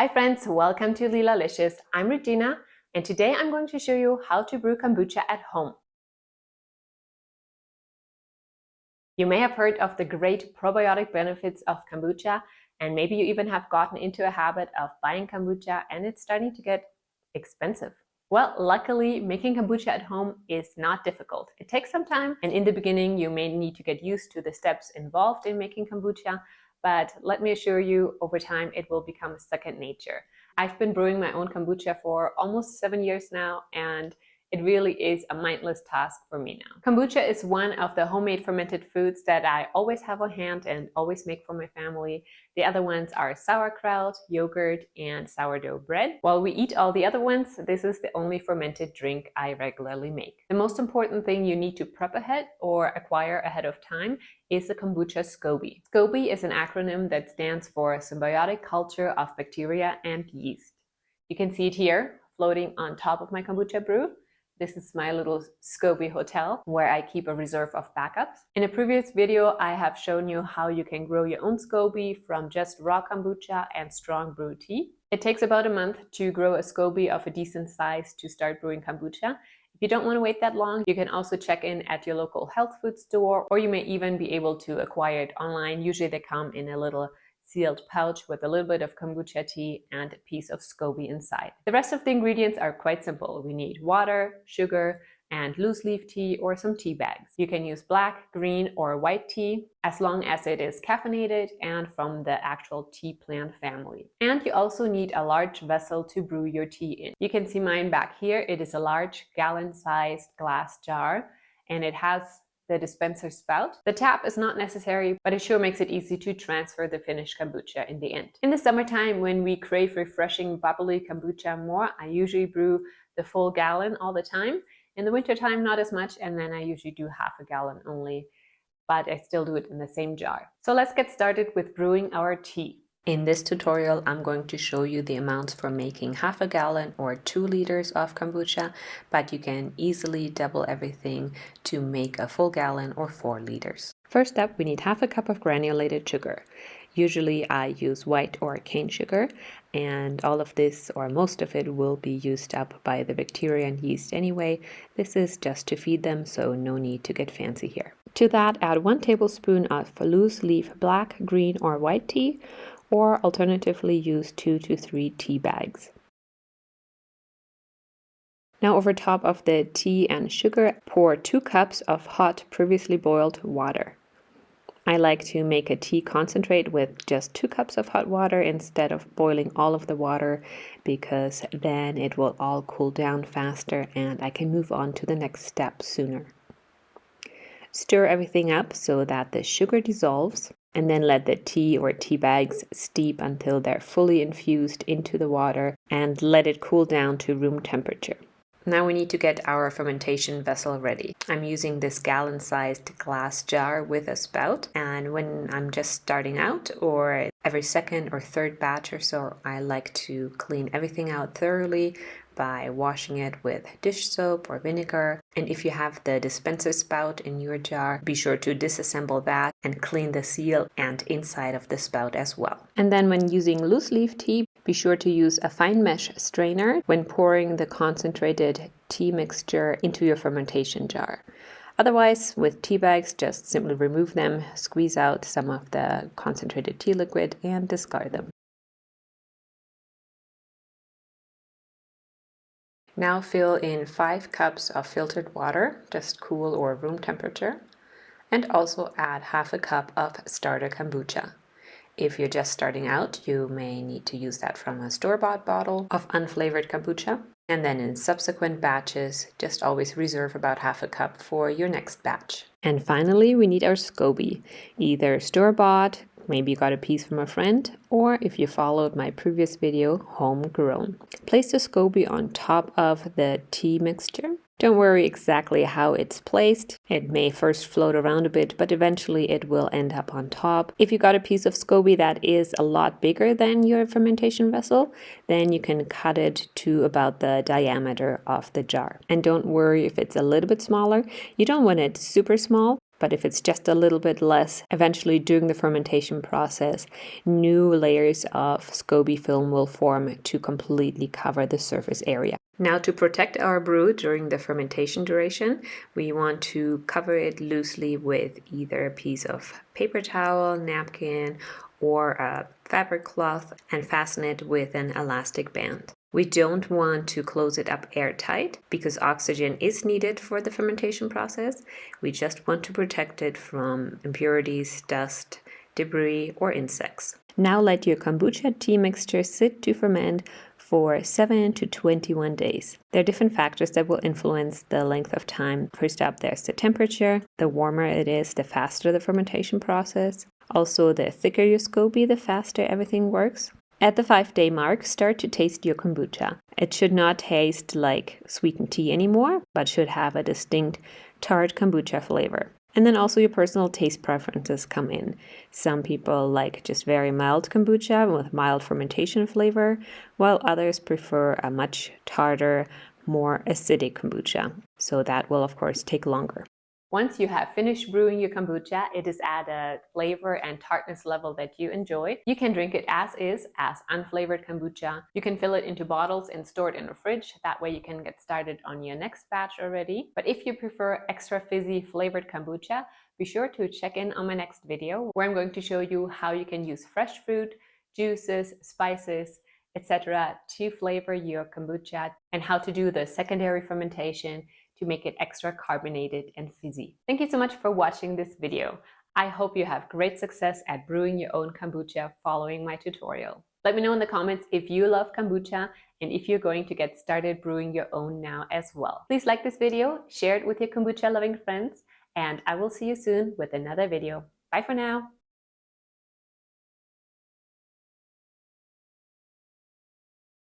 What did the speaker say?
Hi friends, welcome to Leelalicious. I'm Regina, and today I'm going to show you how to brew kombucha at home. You may have heard of the great probiotic benefits of kombucha, and maybe you even have gotten into a habit of buying kombucha and it's starting to get expensive. Well, luckily, making kombucha at home is not difficult. It takes some time, and in the beginning you may need to get used to the steps involved in making kombucha, but let me assure you, over time it will become second nature. I've been brewing my own kombucha for almost 7 years now, and it really is a mindless task for me now. Kombucha is one of the homemade fermented foods that I always have on hand and always make for my family. The other ones are sauerkraut, yogurt, and sourdough bread. While we eat all the other ones, this is the only fermented drink I regularly make. The most important thing you need to prep ahead or acquire ahead of time is the kombucha SCOBY. SCOBY is an acronym that stands for Symbiotic Culture of Bacteria and Yeast. You can see it here, floating on top of my kombucha brew. This is my little SCOBY hotel where I keep a reserve of backups. In a previous video, I have shown you how you can grow your own SCOBY from just raw kombucha and strong brew tea. It takes about a month to grow a SCOBY of a decent size to start brewing kombucha. If you don't want to wait that long, you can also check in at your local health food store, or you may even be able to acquire it online. Usually they come in a little sealed pouch with a little bit of kombucha tea and a piece of SCOBY inside. The rest of the ingredients are quite simple. We need water, sugar, and loose leaf tea or some tea bags. You can use black, green, or white tea as long as it is caffeinated and from the actual tea plant family. And you also need a large vessel to brew your tea in. You can see mine back here. It is a large gallon-sized glass jar, and it has the dispenser spout. The tap is not necessary, but it sure makes it easy to transfer the finished kombucha in the end. In the summertime, when we crave refreshing, bubbly kombucha more, I usually brew the full gallon all the time. In the wintertime, not as much, and then I usually do half a gallon only, but I still do it in the same jar. So let's get started with brewing our tea. In this tutorial, I'm going to show you the amounts for making half a gallon or 2 liters of kombucha, but you can easily double everything to make a full gallon or 4 liters. First up, we need half a cup of granulated sugar. Usually I use white or cane sugar, and all of this or most of it will be used up by the bacteria and yeast anyway. This is just to feed them, so no need to get fancy here. To that, add 1 tablespoon of loose leaf black, green, or white tea, or alternatively use 2 to 3 tea bags. Now over top of the tea and sugar, pour 2 cups of hot, previously boiled water. I like to make a tea concentrate with just 2 cups of hot water instead of boiling all of the water, because then it will all cool down faster and I can move on to the next step sooner. Stir everything up so that the sugar dissolves, and then let the tea or tea bags steep until they're fully infused into the water, and let it cool down to room temperature. Now we need to get our fermentation vessel ready. I'm using this gallon-sized glass jar with a spout, and when I'm just starting out, or every second or third batch or so, I like to clean everything out thoroughly by washing it with dish soap or vinegar. And if you have the dispenser spout in your jar, be sure to disassemble that and clean the seal and inside of the spout as well. And then when using loose leaf tea, be sure to use a fine mesh strainer when pouring the concentrated tea mixture into your fermentation jar. Otherwise, with tea bags, just simply remove them, squeeze out some of the concentrated tea liquid, and discard them. Now fill in 5 cups of filtered water, just cool or room temperature, and also add half a cup of starter kombucha. If you're just starting out, you may need to use that from a store-bought bottle of unflavored kombucha. And then in subsequent batches, just always reserve about half a cup for your next batch. And finally, we need our SCOBY, either store-bought, maybe you got a piece from a friend, or if you followed my previous video, homegrown. Place the SCOBY on top of the tea mixture. Don't worry exactly how it's placed. It may first float around a bit, but eventually it will end up on top. If you got a piece of SCOBY that is a lot bigger than your fermentation vessel, then you can cut it to about the diameter of the jar. And don't worry if it's a little bit smaller. You don't want it super small, but if it's just a little bit less, eventually during the fermentation process, new layers of SCOBY film will form to completely cover the surface area. Now, to protect our brew during the fermentation duration, we want to cover it loosely with either a piece of paper towel, napkin, or a fabric cloth and fasten it with an elastic band. We don't want to close it up airtight because oxygen is needed for the fermentation process. We just want to protect it from impurities, dust, debris, or insects. Now let your kombucha tea mixture sit to ferment for 7 to 21 days. There are different factors that will influence the length of time. First up, there's the temperature. The warmer it is, the faster the fermentation process. Also, the thicker your SCOBY, the faster everything works. At the 5-day mark, start to taste your kombucha. It should not taste like sweetened tea anymore, but should have a distinct tart kombucha flavor. And then also your personal taste preferences come in. Some people like just very mild kombucha with mild fermentation flavor, while others prefer a much tartar, more acidic kombucha. So that will of course take longer. Once you have finished brewing your kombucha, it is at a flavor and tartness level that you enjoy. You can drink it as is, as unflavored kombucha. You can fill it into bottles and store it in the fridge. That way you can get started on your next batch already. But if you prefer extra fizzy flavored kombucha, be sure to check in on my next video where I'm going to show you how you can use fresh fruit, juices, spices, etc. to flavor your kombucha and how to do the secondary fermentation to make it extra carbonated and fizzy. Thank you so much for watching this video. I hope you have great success at brewing your own kombucha following my tutorial. Let me know in the comments if you love kombucha and if you're going to get started brewing your own now as well. Please like this video, share it with your kombucha loving friends, and I will see you soon with another video. Bye for now.